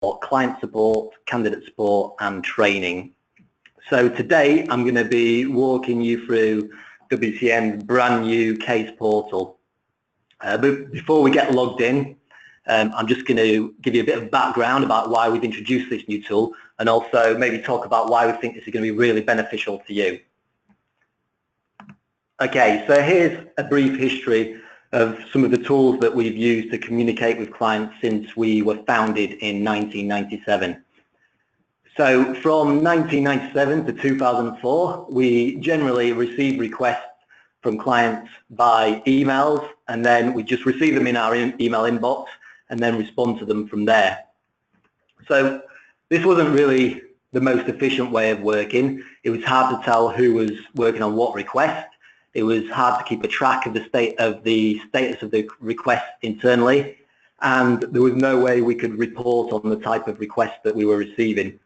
client support, candidate support, and training. So today I'm going to be walking you through WCN's brand new case portal. But before we get logged in, I'm just going to give you a bit of background about why we've introduced this new tool, and also maybe talk about why we think this is going to be really beneficial to you. Okay, so here's a brief history of some of the tools that we've used to communicate with clients since we were founded in 1997. So from 1997 to 2004, we generally received requests from clients by emails, and then we just receive them in our email inbox and then respond to them from there. So this wasn't really the most efficient way of working. It was hard to tell who was working on what request. It was hard to keep a track of the status of the request internally, and there was no way we could report on the type of request that we were receiving.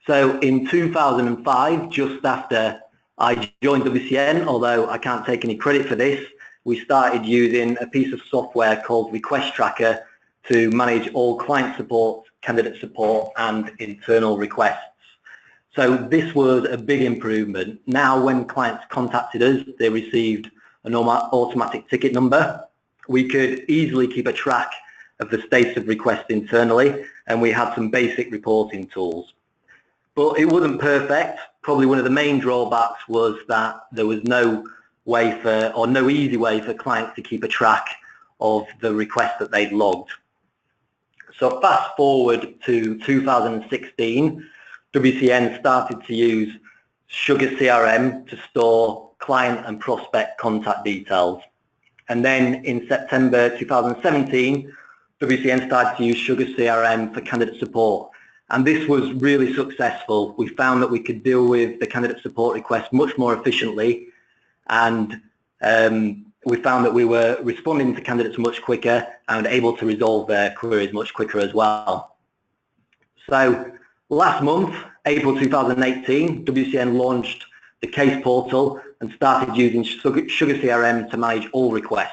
So in 2005, just after I joined WCN, although I can't take any credit for this, we started using a piece of software called Request Tracker to manage all client support, candidate support, and internal requests. So this was a big improvement. Now when clients contacted us, they received an automatic ticket number. We could easily keep a track of the status of requests internally, and we had some basic reporting tools. But it wasn't perfect. Probably one of the main drawbacks was that there was no way no easy way for clients to keep a track of the requests that they'd logged. So fast forward to 2016, WCN started to use Sugar CRM to store client and prospect contact details. And then in September 2017, WCN started to use Sugar CRM for candidate support. And this was really successful. We found that we could deal with the candidate support requests much more efficiently, and we found that we were responding to candidates much quicker and able to resolve their queries much quicker as well. So last month, April 2018, WCN launched the case portal and started using Sugar CRM to manage all requests.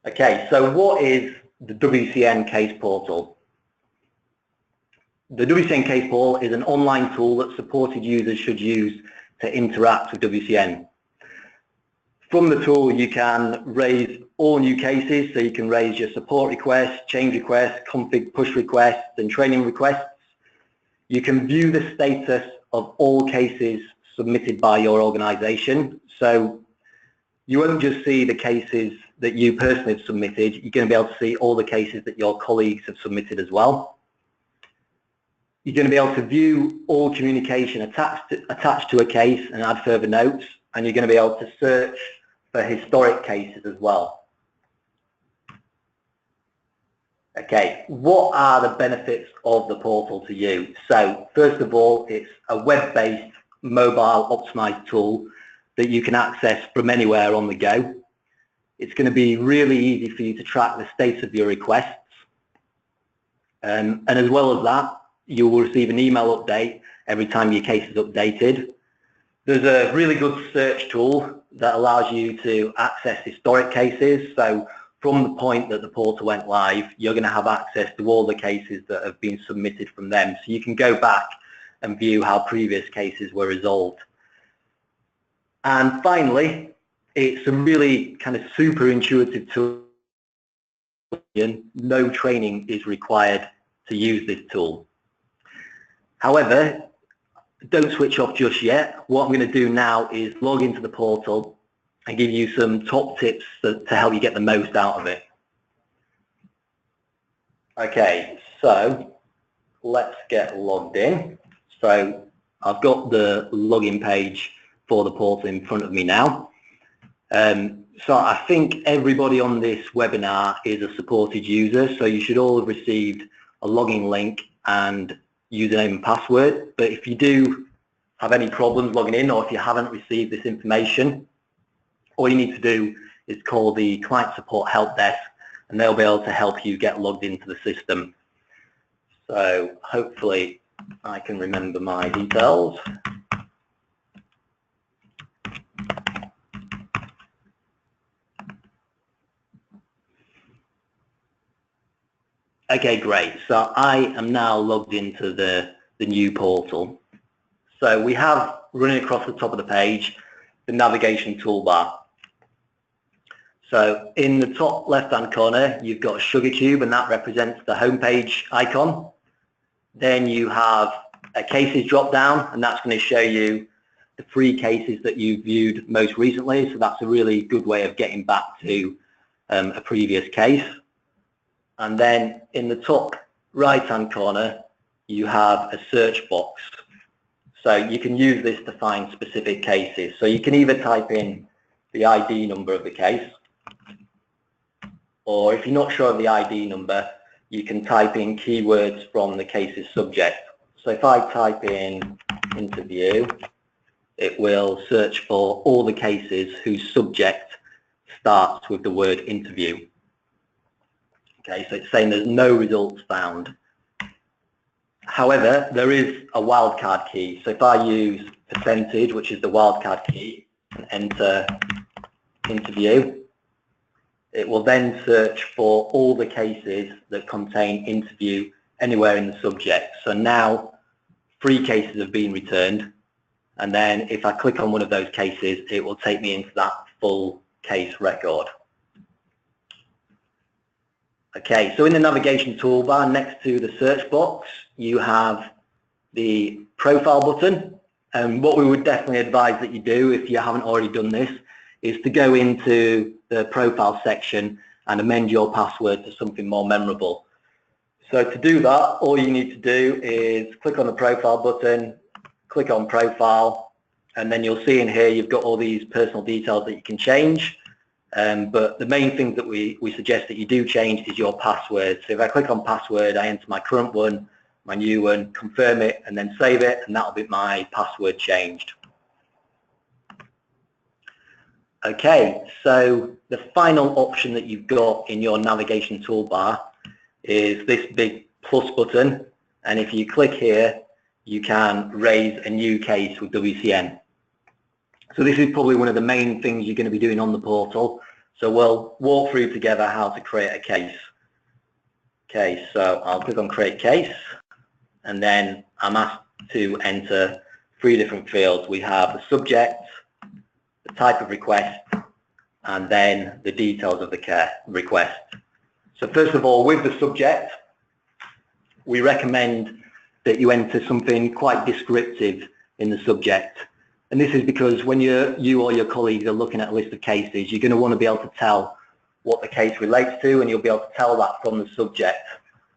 Okay, so what is the WCN case portal? The WCN case portal is an online tool that supported users should use to interact with WCN. From the tool, you can raise all new cases, so you can raise your support requests, change requests, config push requests, and training requests. You can view the status of all cases submitted by your organization. So you won't just see the cases that you personally have submitted, you're going to be able to see all the cases that your colleagues have submitted as well. You're going to be able to view all communication attached to a case and add further notes, and you're going to be able to search for historic cases as well. Okay, what are the benefits of the portal to you? So first of all, it's a web-based mobile optimized tool that you can access from anywhere on the go. It's going to be really easy for you to track the status of your requests, and as well as that, you will receive an email update every time your case is updated. There's a really good search tool that allows you to access historic cases. So from the point that the portal went live, you're going to have access to all the cases that have been submitted from them. So you can go back and view how previous cases were resolved. And finally, it's a really kind of super intuitive tool. No training is required to use this tool. However, don't switch off just yet. What I'm going to do now is log into the portal and give you some top tips to help you get the most out of it. Okay, so let's get logged in. So I've got the login page for the portal in front of me now. So I think everybody on this webinar is a supported user, so you should all have received a login link and username and password. But if you do have any problems logging in, or if you haven't received this information, all you need to do is call the client support help desk and they'll be able to help you get logged into the system. So hopefully I can remember my details. Okay, great. So I am now logged into the new portal. So we have running across the top of the page the navigation toolbar. So in the top left-hand corner, you've got a sugar cube, and that represents the homepage icon. Then you have a cases drop-down, and that's going to show you the 3 cases that you've viewed most recently. So that's a really good way of getting back to a previous case. And then in the top right-hand corner, you have a search box. So you can use this to find specific cases. So you can either type in the ID number of the case, or if you're not sure of the ID number, you can type in keywords from the case's subject. So if I type in interview, it will search for all the cases whose subject starts with the word interview. Okay, so it's saying there's no results found. However, there is a wildcard key. So if I use percentage, which is the wildcard key, and enter interview, it will then search for all the cases that contain interview anywhere in the subject. So now 3 cases have been returned, and then if I click on one of those cases, it will take me into that full case record. Okay, so in the navigation toolbar next to the search box, you have the profile button, and what we would definitely advise that you do, if you haven't already done this, is to go into the profile section and amend your password to something more memorable. So to do that, all you need to do is click on the profile button, click on profile, and then you'll see in here you've got all these personal details that you can change. But the main thing that we suggest that you do change is your password. So if I click on password, I enter my current one, my new one, confirm it, and then save it, and that'll be my password changed. Okay, so the final option that you've got in your navigation toolbar is this big plus button, and if you click here, you can raise a new case with WCN. So this is probably one of the main things you're going to be doing on the portal. So we'll walk through together how to create a case. Okay, so I'll click on create case, and then I'm asked to enter 3 different fields. We have the subject, the type of request, and then the details of the request. So first of all, with the subject, we recommend that you enter something quite descriptive in the subject. And this is because when you or your colleagues are looking at a list of cases, you're going to want to be able to tell what the case relates to, and you'll be able to tell that from the subject.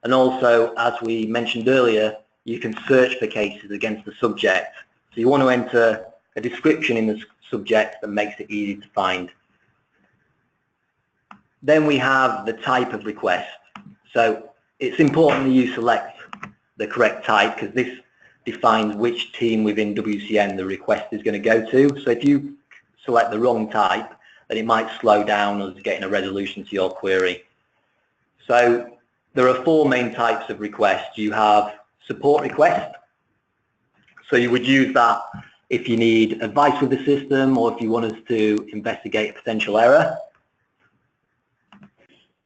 And also, as we mentioned earlier, you can search for cases against the subject. So you want to enter a description in the subject that makes it easy to find. Then we have the type of request. So it's important that you select the correct type, because this defines which team within WCN the request is going to go to. So if you select the wrong type, then it might slow down us getting a resolution to your query. So there are 4 main types of requests. You have support request. So you would use that if you need advice with the system, or if you want us to investigate a potential error.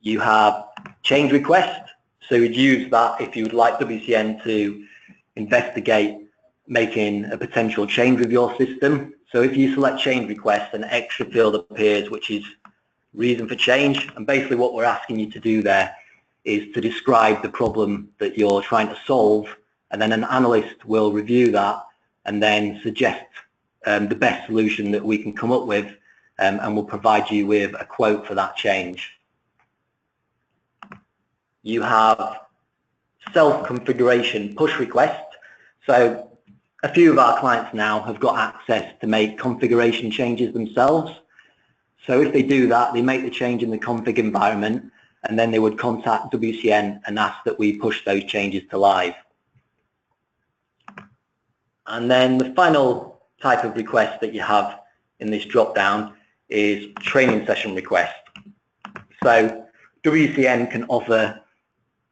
You have change request. So you'd use that if you would like WCN to investigate making a potential change with your system. So if you select change request, an extra field appears which is reason for change, and basically what we're asking you to do there is to describe the problem that you're trying to solve, and then an analyst will review that and then suggest the best solution that we can come up with, and we'll provide you with a quote for that change. You have self-configuration push request. So a few of our clients now have got access to make configuration changes themselves. So if they do that, they make the change in the config environment, and then they would contact WCN and ask that we push those changes to live. And then the final type of request that you have in this drop-down is training session request. So WCN can offer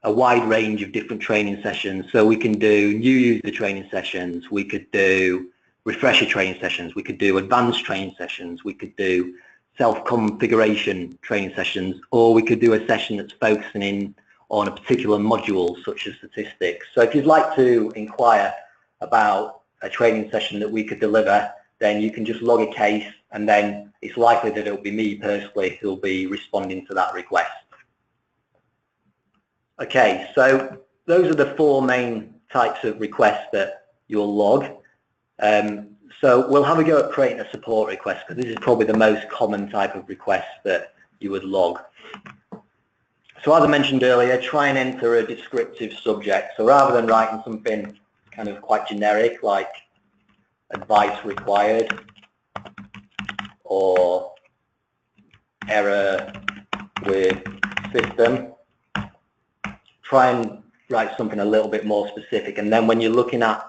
a wide range of different training sessions. So we can do new user training sessions, we could do refresher training sessions, we could do advanced training sessions, we could do self-configuration training sessions, or we could do a session that's focusing in on a particular module such as statistics. So if you'd like to inquire about a training session that we could deliver, then you can just log a case, and then it's likely that it'll be me personally who'll be responding to that request. Okay, so those are the 4 main types of requests that you'll log. So we'll have a go at creating a support request, because this is probably the most common type of request that you would log. So as I mentioned earlier, try and enter a descriptive subject. So rather than writing something kind of quite generic like advice required or error with system, try and write something a little bit more specific, and then when you're looking at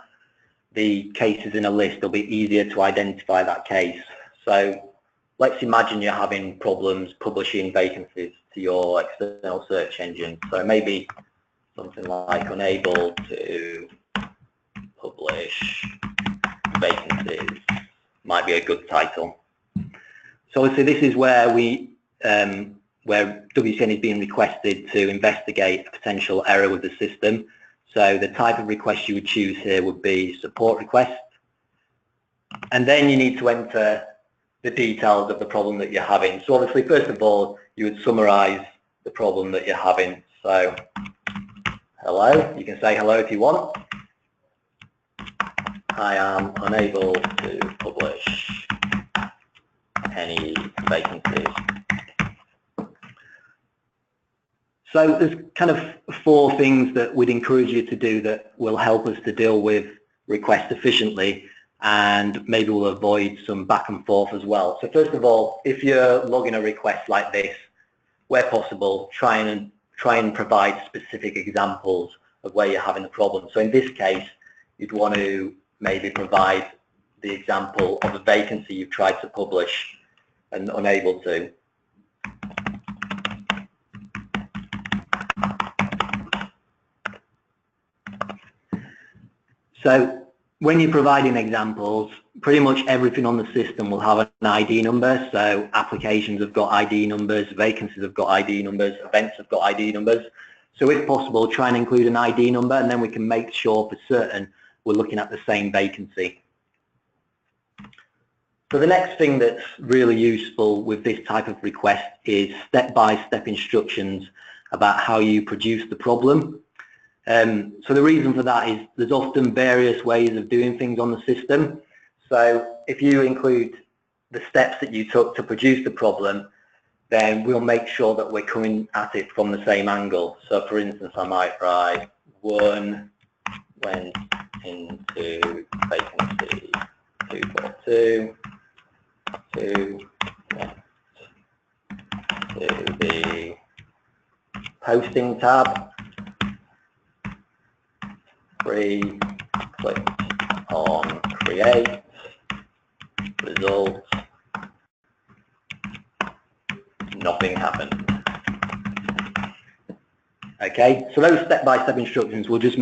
the cases in a list, it'll be easier to identify that case. So let's imagine you're having problems publishing vacancies to your external search engine. So maybe something like unable to publish vacancies might be a good title. So obviously this is where where WCN is being requested to investigate a potential error with the system. So the type of request you would choose here would be support request. And then you need to enter the details of the problem that you're having. So obviously, first of all, you would summarize the problem that you're having. So hello, you can say hello if you want. I am unable to publish any vacancies. So there's kind of 4 things that we'd encourage you to do that will help us to deal with requests efficiently, and maybe we'll avoid some back and forth as well. So first of all, if you're logging a request like this, where possible, try and provide specific examples of where you're having the problem. So in this case, you'd want to maybe provide the example of a vacancy you've tried to publish and unable to. So when you're providing examples, pretty much everything on the system will have an ID number. So applications have got ID numbers, vacancies have got ID numbers, events have got ID numbers. So if possible, try and include an ID number, and then we can make sure for certain we're looking at the same vacancy. So the next thing that's really useful with this type of request is step-by-step instructions about how you produce the problem. So the reason for that is there's often various ways of doing things on the system. So if you include the steps that you took to produce the problem, then we'll make sure that we're coming at it from the same angle. So for instance, I might write 1 went into vacancy 242, 2 went to the posting tab, 3 clicked on create, results, nothing happened. Okay, so those step-by-step instructions will just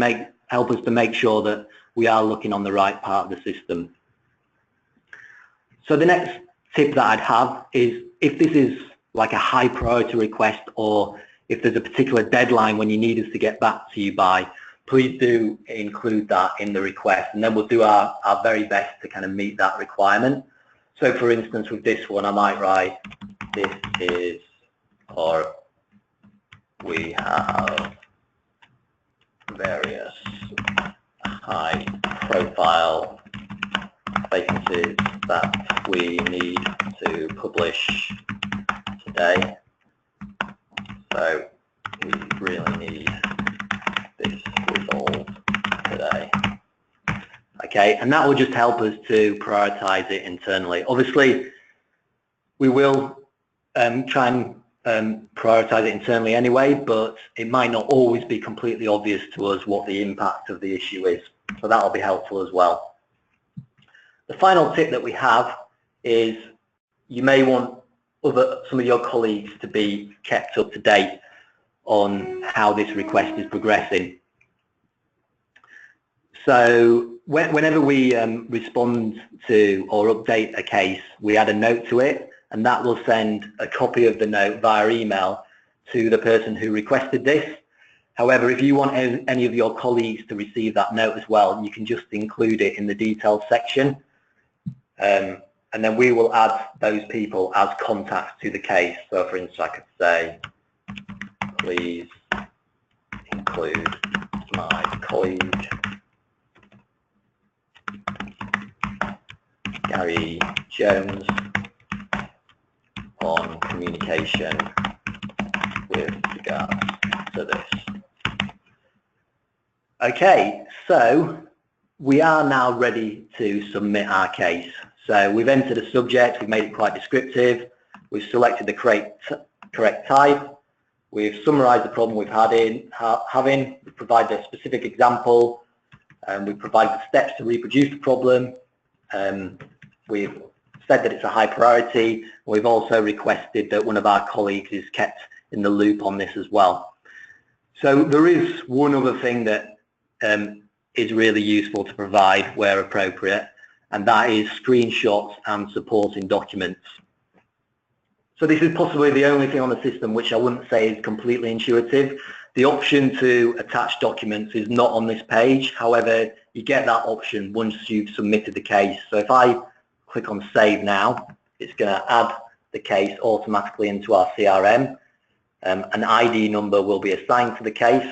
help us to make sure that we are looking on the right part of the system. So the next tip that I'd have is, if this is like a high priority request, or if there's a particular deadline when you need us to get back to you by, please do include that in the request, and then we'll do our very best to kind of meet that requirement. So for instance, with this one, I might write, this is, or we have various high profile vacancies that we need to publish today. So we really need this resolved today. Okay, and that will just help us to prioritize it internally. Obviously, we will try and prioritize it internally anyway, but it might not always be completely obvious to us what the impact of the issue is. So that will be helpful as well. The final tip that we have is, you may want some of your colleagues to be kept up to date on how this request is progressing. So whenever we respond to or update a case, we add a note to it, and that will send a copy of the note via email to the person who requested this. However, if you want any of your colleagues to receive that note as well, you can just include it in the details section. And then we will add those people as contacts to the case. So for instance, I could say, please include my colleague Gary Jones on communication with regards to this. Okay, so we are now ready to submit our case. So we've entered a subject, we've made it quite descriptive, we've selected the correct type, we've summarised the problem we've we've provided a specific example, we've provided the steps to reproduce the problem, we've said that it's a high priority, we've also requested that one of our colleagues is kept in the loop on this as well. So there is one other thing that is really useful to provide where appropriate, and that is screenshots and supporting documents. So this is possibly the only thing on the system which I wouldn't say is completely intuitive. The option to attach documents is not on this page. However, you get that option once you've submitted the case. So if I click on Save Now, it's going to add the case automatically into our CRM. An ID number will be assigned to the case,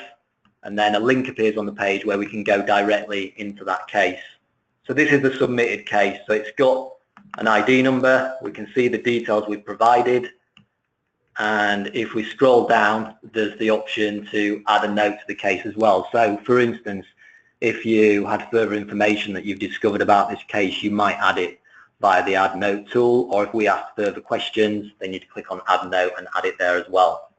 and then a link appears on the page where we can go directly into that case. So this is the submitted case. So it's got an ID number, we can see the details we've provided, and if we scroll down, there's the option to add a note to the case as well. So for instance, if you had further information that you've discovered about this case, you might add it via the Add Note tool, or if we ask further questions, then you'd click on Add Note and add it there as well.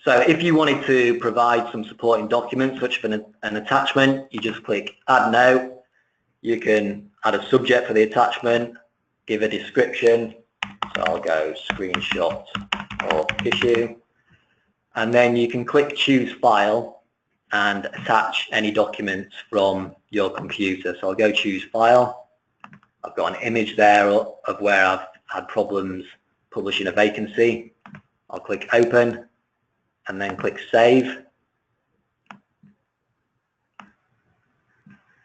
So if you wanted to provide some supporting documents, such as an attachment, you just click Add Note. You can add a subject for the attachment, give a description. So I'll go screenshot or issue. And then you can click Choose File and attach any documents from your computer. So I'll go Choose File. I've got an image there of where I've had problems publishing a vacancy. I'll click Open and then click Save.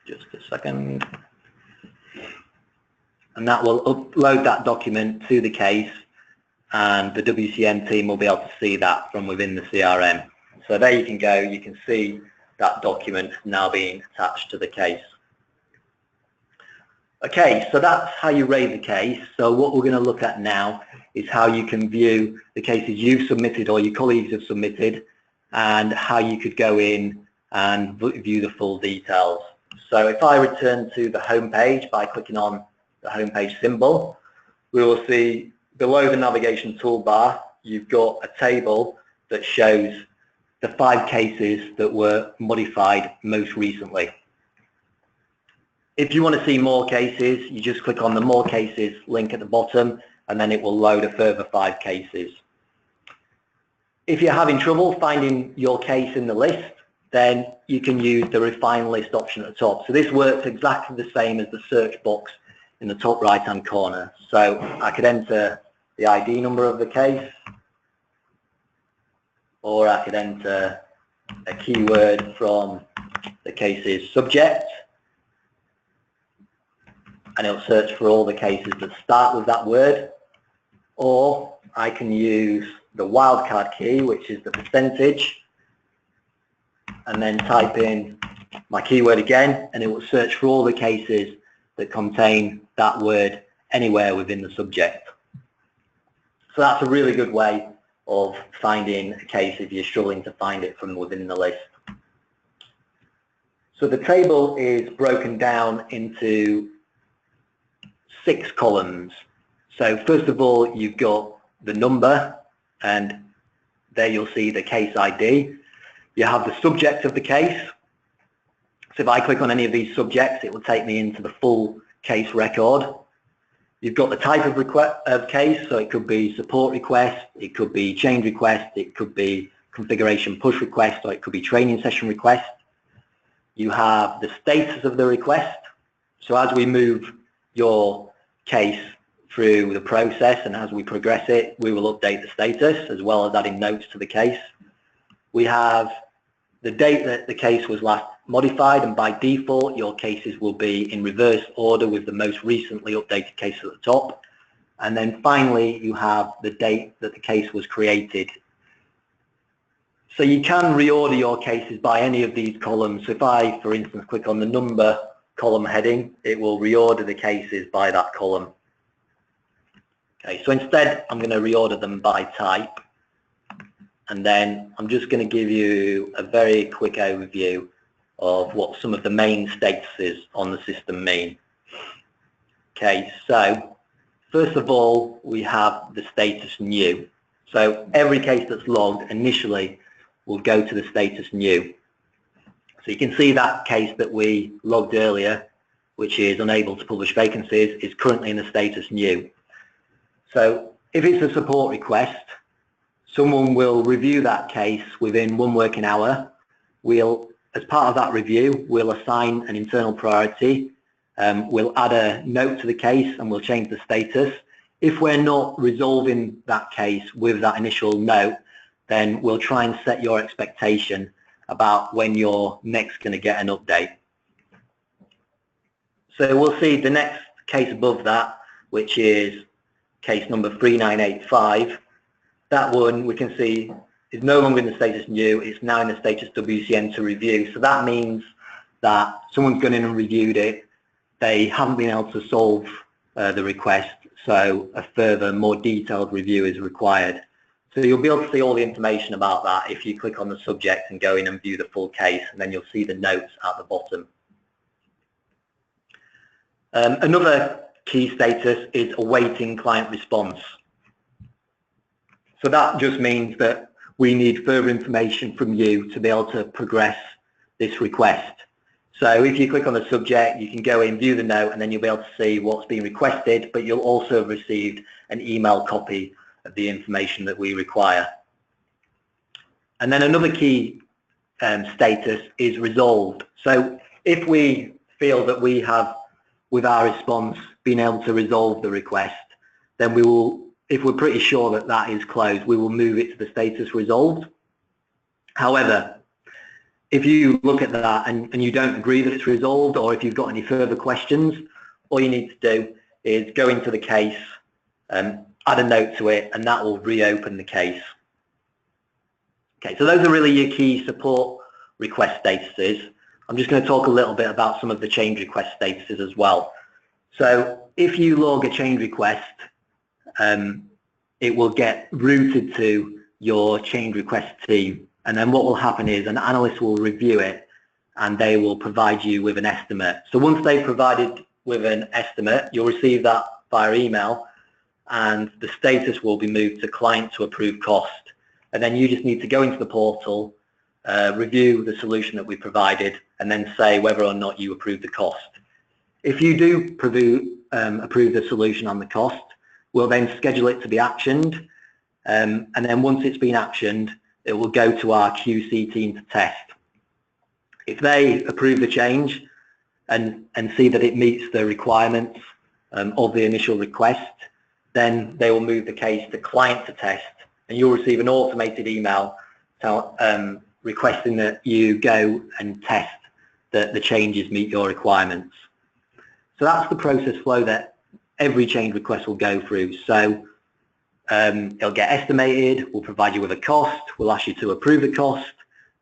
Just a second. And that will upload that document to the case, and the WCN team will be able to see that from within the CRM. So there you can go, you can see that document now being attached to the case. Okay, so that's how you raise a case. So what we're going to look at now is how you can view the cases you've submitted or your colleagues have submitted, and how you could go in and view the full details. So if I return to the home page by clicking on the home page symbol, we will see below the navigation toolbar you've got a table that shows the 5 cases that were modified most recently. If you want to see more cases, you just click on the More Cases link at the bottom, and then it will load a further 5 cases. If you're having trouble finding your case in the list, then you can use the Refine List option at the top. So this works exactly the same as the search box in the top right-hand corner. So I could enter the ID number of the case, or I could enter a keyword from the case's subject, and it'll search for all the cases that start with that word. Or I can use the wildcard key, which is the percentage, and then type in my keyword again, and it will search for all the cases that contain that word anywhere within the subject. So that's a really good way of finding a case if you're struggling to find it from within the list. So the table is broken down into 6 columns. So first of all, you've got the number, and there you'll see the case ID. You have the subject of the case. So if I click on any of these subjects, it will take me into the full case record. You've got the type of case, so it could be support request, it could be change request, it could be configuration push request, or it could be training session request. You have the status of the request. So as we move your case through the process and as we progress it, we will update the status as well as adding notes to the case. we have the date that the case was last modified, and by default your cases will be in reverse order with the most recently updated case at the top. And then finally you have the date that the case was created. So you can reorder your cases by any of these columns. So if I, for instance, click on the number column heading, it will reorder the cases by that column. Okay, so instead I'm going to reorder them by type, and then I'm just going to give you a very quick overview of what some of the main statuses on the system mean. Okay, so first of all we have the status new. So every case that's logged initially will go to the status new. So you can see that case that we logged earlier, which is unable to publish vacancies, is currently in the status new. So if it's a support request, someone will review that case within 1 working hour. As part of that review, we'll assign an internal priority. We'll add a note to the case and we'll change the status. If we're not resolving that case with that initial note, then we'll try and set your expectation about when you're next going to get an update. So we'll see the next case above that, which is case number 3985. That one we can see is no longer in the status new, it's now in the status WCN to review. So that means that someone's gone in and reviewed it, they haven't been able to solve the request, so a further more detailed review is required. So you'll be able to see all the information about that if you click on the subject and go in and view the full case, and then you'll see the notes at the bottom. Another key status is awaiting client response. So that just means that we need further information from you to be able to progress this request. So if you click on the subject, you can go in, view the note, and then you'll be able to see what's been requested, but you'll also have received an email copy of the information that we require. And then another key status is resolved. So if we feel that we have, with our response, been able to resolve the request, then we will, if we're pretty sure that that is closed, we will move it to the status resolved. However, if you look at that and you don't agree that it's resolved, or if you've got any further questions, all you need to do is go into the case, add a note to it, and that will reopen the case. Okay, so those are really your key support request statuses. I'm just going to talk a little bit about some of the change request statuses as well. So if you log a change request, it will get routed to your change request team, and then what will happen is an analyst will review it and they will provide you with an estimate. So once they've provided with an estimate, you'll receive that via email, and the status will be moved to client to approve cost, and then you just need to go into the portal, review the solution that we provided, and then say whether or not you approve the cost. If you do approve the solution on the cost, we'll then schedule it to be actioned, and then once it's been actioned, it will go to our QC team to test. If they approve the change and see that it meets the requirements of the initial request, then they will move the case to client to test, and you'll receive an automated email requesting that you go and test that the changes meet your requirements. So that's the process flow that every change request will go through. So it'll get estimated, we'll provide you with a cost, we'll ask you to approve the cost.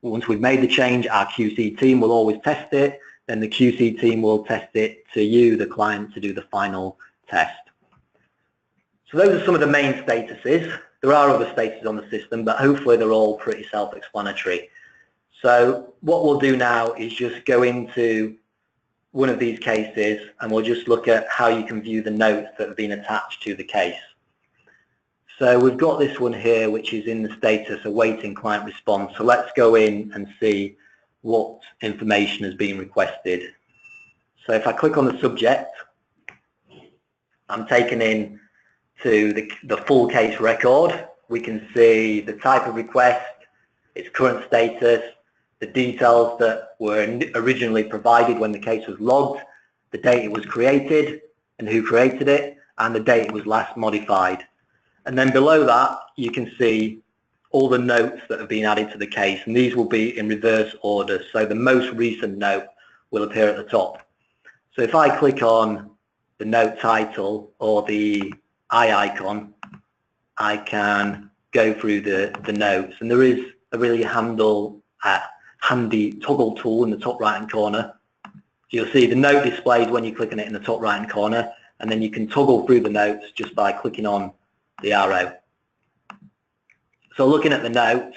Once we've made the change, our QC team will always test it, then the QC team will test it to you, the client, to do the final test. So those are some of the main statuses. There are other statuses on the system, but hopefully they're all pretty self-explanatory. So what we'll do now is just go into one of these cases and we'll just look at how you can view the notes that have been attached to the case. So we've got this one here, which is in the status awaiting client response. So let's go in and see what information has been requested. So if I click on the subject, I'm taken in to the full case record. We can see the type of request, its current status, the details that were originally provided when the case was logged, the date it was created and who created it, and the date it was last modified. And then below that, you can see all the notes that have been added to the case, and these will be in reverse order. So the most recent note will appear at the top. So if I click on the note title or the eye icon, I can go through the notes, and there is a really handy toggle tool in the top right hand corner. You'll see the note displayed when you click on it in the top right hand corner, and then you can toggle through the notes just by clicking on the arrow. So looking at the notes,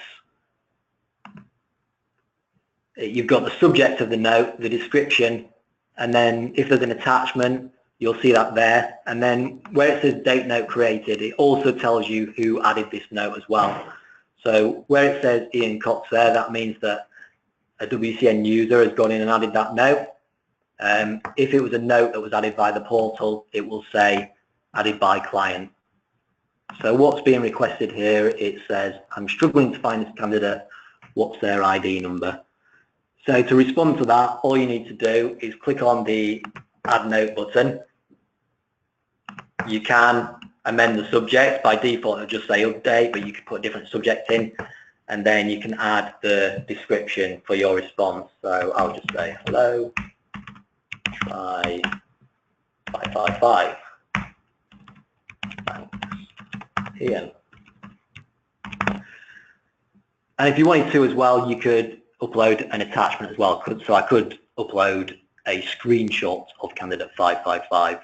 you've got the subject of the note, the description, and then if there's an attachment, you'll see that there. And then where it says date note created, it also tells you who added this note as well. So where it says Ian Cox there, that means that a WCN user has gone in and added that note. If it was a note that was added by the portal, it will say added by client. So what's being requested here, it says, I'm struggling to find this candidate, what's their ID number? So to respond to that, all you need to do is click on the add note button. You can amend the subject. By default it'll just say update, but you can put a different subject in, and then you can add the description for your response. So I'll just say hello, try 555. Thanks, Ian. And if you wanted to as well, you could upload an attachment as well. So I could upload a screenshot of candidate 555.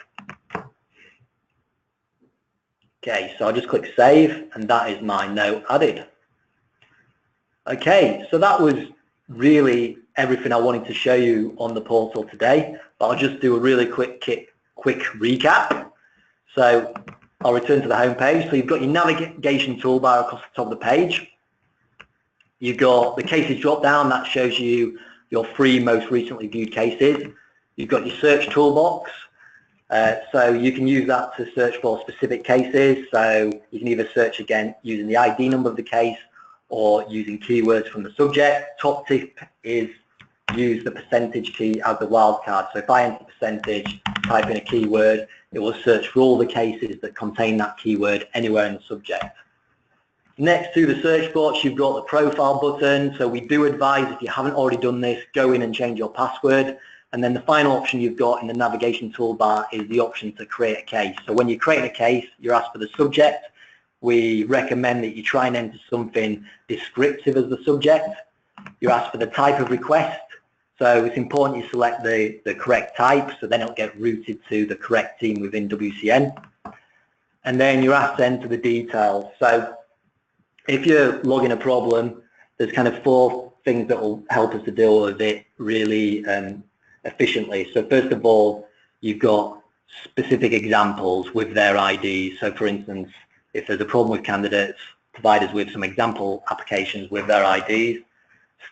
Okay, so I'll just click save, and that is my note added. Okay, so that was really everything I wanted to show you on the portal today, but I'll just do a really quick recap. So I'll return to the home page. So you've got your navigation toolbar across the top of the page. You've got the cases drop down, that shows you your 3 most recently viewed cases. You've got your search toolbox. So you can use that to search for specific cases. So you can either search again using the ID number of the case or using keywords from the subject. Top tip is use the percentage key as the wildcard. So if I enter percentage, type in a keyword, it will search for all the cases that contain that keyword anywhere in the subject. Next to the search box, you've got the profile button. So we do advise, if you haven't already done this, go in and change your password. And then the final option you've got in the navigation toolbar is the option to create a case. So when you're creating a case, you're asked for the subject. We recommend that you try and enter something descriptive as the subject. You're asked for the type of request. So it's important you select the correct type, so then it'll get routed to the correct team within WCN. And then you're asked to enter the details. So if you're logging a problem, there's kind of 4 things that will help us to deal with it really efficiently. So first of all, you've got specific examples with their IDs. So for instance, if there's a problem with candidates, provide us with some example applications with their IDs.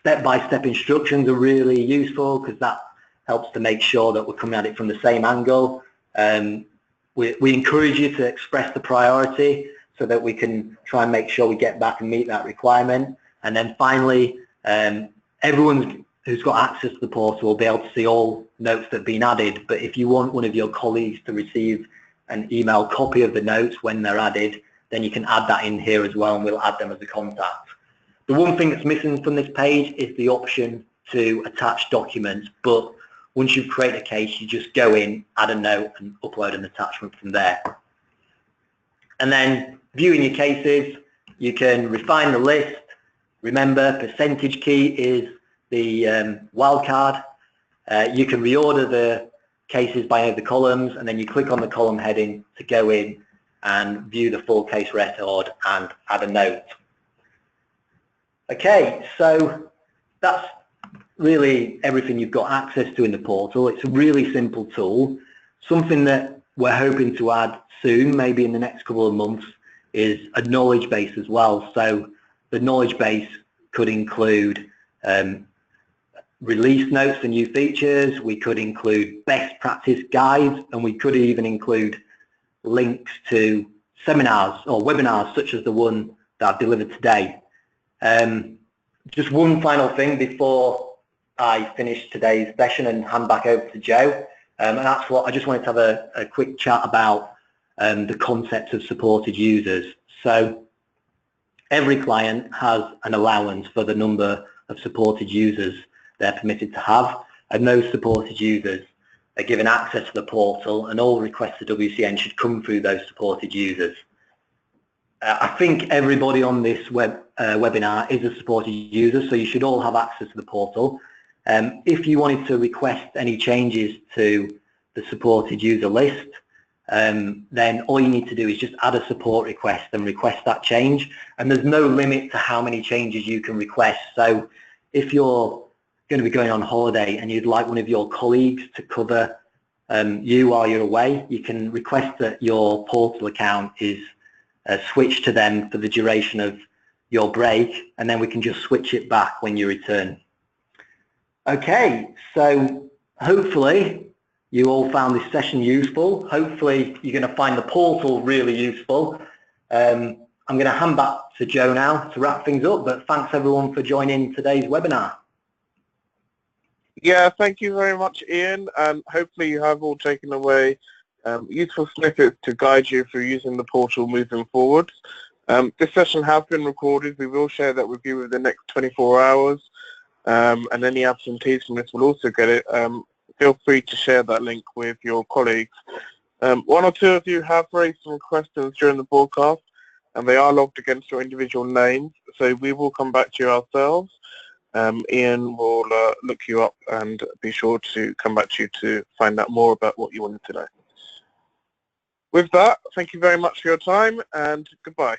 Step-by-step instructions are really useful because that helps to make sure that we're coming at it from the same angle. We encourage you to express the priority so that we can try and make sure we get back and meet that requirement. And then finally, everyone who's got access to the portal will be able to see all notes that have been added. But if you want one of your colleagues to receive an email copy of the notes when they're added, then you can add that in here as well, and we'll add them as a contact. The one thing that's missing from this page is the option to attach documents, but once you've created a case, you just go in, add a note, and upload an attachment from there. And then viewing your cases, you can refine the list. Remember, percentage key is the wildcard. You can reorder the cases by the columns, and then you click on the column heading to go in and view the full case record and add a note. Okay, so that's really everything you've got access to in the portal. It's a really simple tool. Something that we're hoping to add soon, maybe in the next couple of months, is a knowledge base as well. So the knowledge base could include release notes for new features, we could include best practice guides, and we could even include links to seminars or webinars such as the one that I've delivered today. Just one final thing before I finish today's session and hand back over to Joe, and that's what I just wanted to have a quick chat about, the concept of supported users. So Every client has an allowance for the number of supported users they're permitted to have, and those supported users are given access to the portal, and all requests to WCN should come through those supported users. I think everybody on this webinar is a supported user, so you should all have access to the portal. If you wanted to request any changes to the supported user list, then all you need to do is just add a support request and request that change, and there's no limit to how many changes you can request. So if you're going to be going on holiday and you'd like one of your colleagues to cover you while you're away, you can request that your portal account is switched to them for the duration of your break, and then we can just switch it back when you return. Okay, so hopefully you all found this session useful. Hopefully you're going to find the portal really useful. I'm going to hand back to Joe now to wrap things up, but thanks everyone for joining today's webinar. Yeah, thank you very much, Ian, and hopefully you have all taken away useful snippets to guide you through using the portal moving forward. This session has been recorded. We will share that with you within the next 24 hours, and any absentees from this will also get it. Feel free to share that link with your colleagues. One or two of you have raised some questions during the broadcast, and they are logged against your individual names, so we will come back to you ourselves. Ian will look you up and be sure to come back to you to find out more about what you wanted to know. With that, thank you very much for your time, and goodbye.